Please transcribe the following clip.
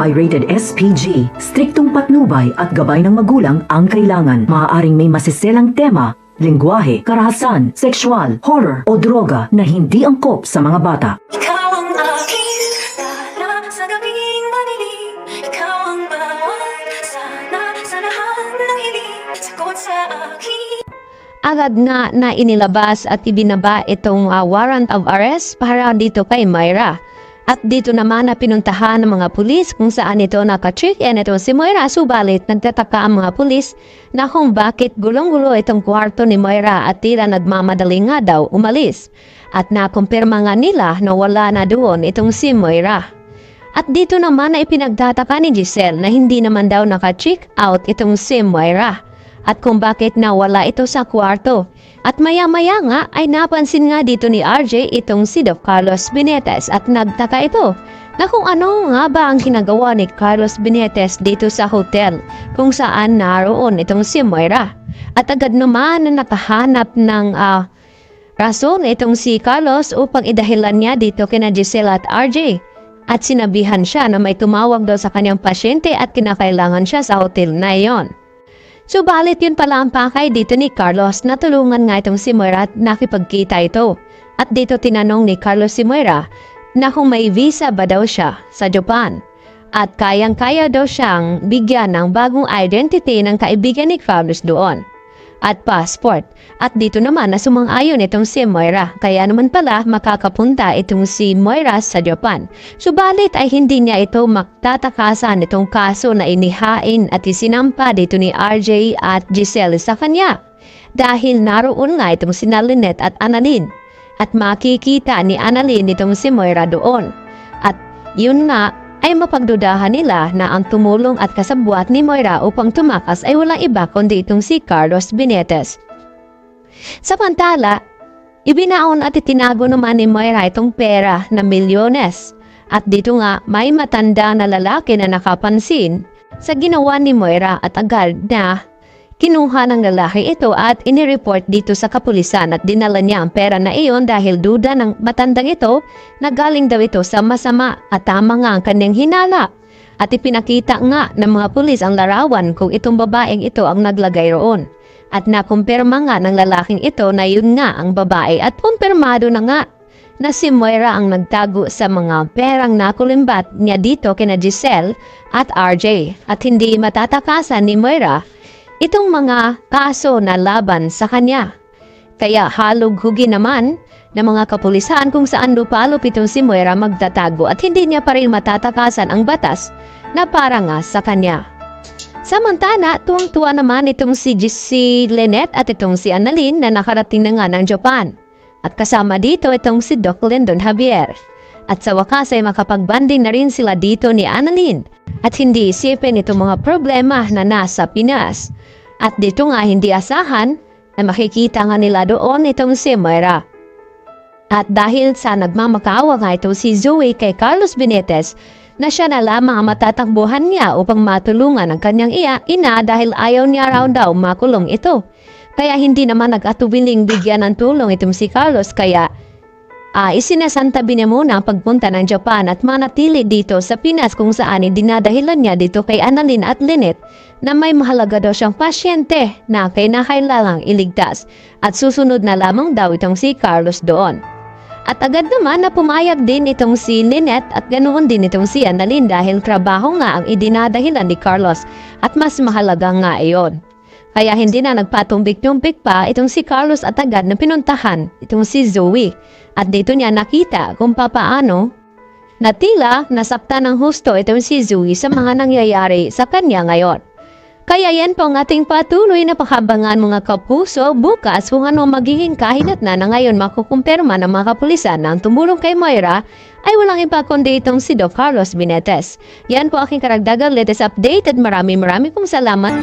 ay rated SPG. Striktong patnubay at gabay ng magulang ang kailangan. Maaaring may masiselang tema, lengguwahe, karahasan, sexual, horror o droga na hindi angkop sa mga bata. Ikaw ang aking lala sa gabing madilim. Ikaw ang bawat sana sa lahat ng hiling. Sagot sa akin. Agad na inilabas at ibinaba itong warrant of arrest para dito kay Moira. At dito naman na pinuntahan ng mga pulis kung saan ito naka-check-in ito si Moira. Subalit nagtataka ang mga pulis na kung bakit gulong-gulo itong kwarto ni Moira at tila nagmamadali nga daw umalis. At nakumpirma nga nila na wala na doon itong si Moira. At dito naman na ipinagtataka ni Giselle na hindi naman daw naka-check out itong si Moira. At kung bakit nawala ito sa kwarto. At maya-maya nga ay napansin nga dito ni RJ itong si Doc Carlos Benitez at nagtaka ito na kung ano nga ba ang ginagawa ni Carlos Benitez dito sa hotel kung saan naroon itong si Moira. At agad naman na nakahanap ng rason itong si Carlos upang idahilan niya dito kina Giselle at RJ. At sinabihan siya na may tumawag daw sa kanyang pasyente at kinakailangan siya sa hotel na iyon. Subalit yun pala ang pakay dito ni Carlos na tulungan nga itong si Moira at nakipagkita ito. At dito tinanong ni Carlos si Moira na kung may visa ba daw siya sa Japan. At kayang-kaya daw siyang bigyan ng bagong identity ng kaibigan ni Carlos doon. At passport. At dito naman na sumang-ayon itong si Moira. Kaya naman pala makakapunta itong si Moira sa Japan. Subalit ay hindi niya ito magtatakasan itong kaso na inihain at isinampa dito ni RJ at Giselle sa kanya. Dahil naroon nga itong si Lynette at Annalyn. At makikita ni Annalyn itong si Moira doon. At yun nga ay mapagdudahan nila na ang tumulong at kasabwat ni Moira upang tumakas ay walang iba kundi itong si Carlos Benitez. Samantala, ibinaon at itinago naman ni Moira itong pera na milyones. At dito nga may matanda na lalaki na nakapansin sa ginawa ni Moira at agad na kinuha ng lalaki ito at inireport dito sa kapulisan at dinala niya ang pera na iyon dahil duda ng matandang ito na galing daw ito sa masama at tama nga ang kanyang hinala. At ipinakita nga ng mga pulis ang larawan kung itong babaeng ito ang naglagay roon. At nakumpirma nga ng lalaking ito na yun nga ang babae at kumpirmado na nga na si Moira ang nagtago sa mga perang nakulimbat niya dito kina Giselle at RJ. At hindi matatakasan ni Moira itong mga kaso na laban sa kanya. Kaya halog-hugi naman ng mga kapulisan kung saan lupalop itong si Moira magtatago at hindi niya pa rin matatakasan ang batas na para nga sa kanya. Samantala, tuwang-tuwa naman itong si Lynette at itong si Annalyn na nakarating na nga ng Japan. At kasama dito itong si Doc Lyndon Javier. At sa wakas ay makapagbanding na rin sila dito ni Annalyn at hindi isipin itong mga problema na nasa Pinas. At dito nga hindi asahan na makikita nga nila doon itong si Moira. At dahil sa nagmamakaawa nga itong si Zoe kay Carlos Benitez na siya na lamang ang matatakbuhan niya upang matulungan ang kanyang ina dahil ayaw niya raw daw makulong ito. Kaya hindi naman nag-atubiling bigyan ng tulong itong si Carlos kaya isinasantabi niya muna ang pagpunta ng Japan at manatili dito sa Pinas kung saan dinadahilan niya dito kay Annalyn at Lynette na may mahalaga daw siyang pasyente na kailangang iligtas at susunod na lamang daw itong si Carlos doon. At agad naman na pumayag din itong si Lynette at ganoon din itong si Annalyn dahil trabaho nga ang idinadahilan ni Carlos at mas mahalaga nga iyon. Kaya hindi na nagpatumbik-tumbik pa itong si Carlos at agad na pinuntahan itong si Zoe. At dito niya nakita kung papaano na tila nasaktan ng husto itong si Zoe sa mga nangyayari sa kanya ngayon. Kaya yan po ang ating patuloy na pakabangan mga kapuso bukas kung ano magiging kahinat na ngayon makukumpirma ng mga kapulisan na ang tumulong kay Moira ay walang iba kundi itong si Doc Carlos Benitez. Yan po aking karagdagang latest update at maraming pong salamat.